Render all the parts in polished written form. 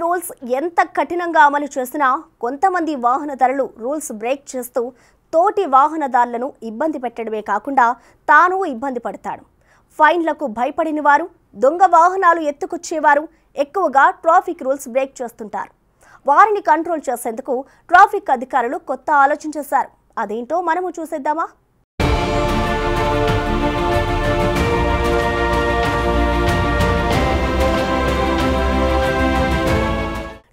Rules ఎంత కఠినంగా అమలు చేసినా కొంతమంది వాహనదారులు రూల్స్ బ్రేక్ చేస్తూ తోటి వాహనదారులను ఇబ్బంది పెట్టడమే కాకుండా తాను ఇబ్బంది పడతాడు. ఫైన్లకు భయపడిన వారు, దొంగ వాహనాలు ఎత్తుకొచ్చేవారు ఎక్కువగా ట్రాఫిక్ రూల్స్ బ్రేక్ చేస్తుంటారు. వారిని కంట్రోల్ చేసేందుకు ట్రాఫిక్ అధికారులు కొత్త ఆలోచన చేశారు. అదేంటో మనము చూసేద్దామా?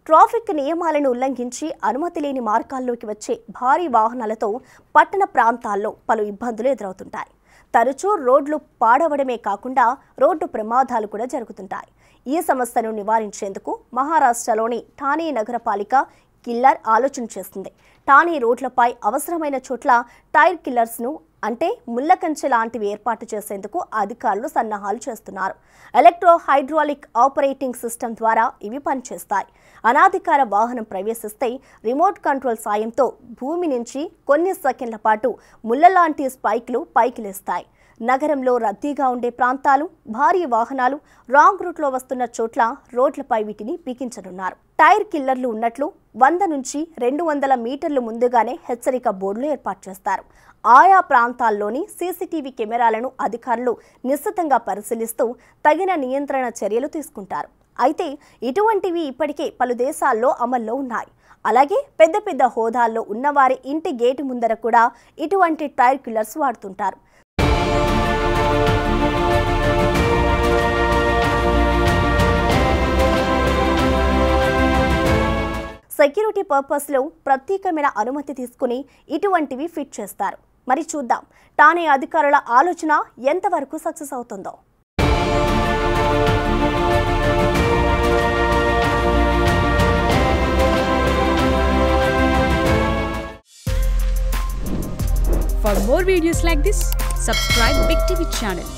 ట్రాఫిక్ నియమాలను ఉల్లంఘించి అనుమతి లేని మార్గాల్లోకి వచ్చే భారీ వాహనాలతో పట్టణ ప్రాంతాల్లో పలు ఇబ్బందులు ఎదురవుతుంటాయి. తరచూ రోడ్లు పాడవడమే కాకుండా రోడ్డు ప్రమాదాలు కూడా జరుగుతుంటాయి. ఈ సమస్యను నివారించేందుకు మహారాష్ట్రలోని ఠానే నగరపాలిక కిల్లర్ ఆలోచన చేస్తుంది. ఠానే రోడ్లపై అవసరమైన చోట్ల టైర్ కిల్లర్స్ను అంటే ముళ్ళకంచె లాంటివి ఏర్పాటు చేసేందుకు అధికారులు సన్నాహాలు చేస్తున్నారు. ఎలక్ట్రో హైడ్రాలిక్ ఆపరేటింగ్ సిస్టమ్ ద్వారా ఇవి పనిచేస్తాయి. అనాధికార వాహనం ప్రవేశిస్తే రిమోట్ కంట్రోల్ సాయంతో భూమి నుంచి కొన్ని సెకండ్ల పాటు ముళ్ళలాంటి స్పైక్లు పైకి లేస్తాయి. నగరంలో రద్దీగా ఉండే ప్రాంతాలు, భారీ వాహనాలు రాంగ్ రూట్లో వస్తున్న చోట్ల రోడ్లపై వీటిని బిగించనున్నారు. టైర్ కిల్లర్లు ఉన్నట్లు 100 నుంచి 200 మీటర్లు ముందుగానే హెచ్చరిక బోర్డులు ఏర్పాటు చేస్తారు. ఆయా ప్రాంతాల్లోని సీసీటీవీ కెమెరాలను అధికారులు నిశ్చితంగా పరిశీలిస్తూ తగిన నియంత్రణ చర్యలు తీసుకుంటారు. అయితే ఇటువంటివి ఇప్పటికే పలు దేశాల్లో అమల్లో ఉన్నాయి. అలాగే పెద్ద పెద్ద హోదాల్లో ఉన్నవారి ఇంటి గేటు ముందర కూడా ఇటువంటి టైర్ కిల్లర్స్ వాడుతుంటారు. సెక్యూరిటీ పర్పస్లో ప్రత్యేకమైన అనుమతి తీసుకుని ఇటువంటివి ఫిట్ చేస్తారు. మరి చూద్దాం ఠానే అధికారుల ఆలోచన ఎంతవరకు సక్సెస్ అవుతుందో. For more videos like this, subscribe Big TV channel.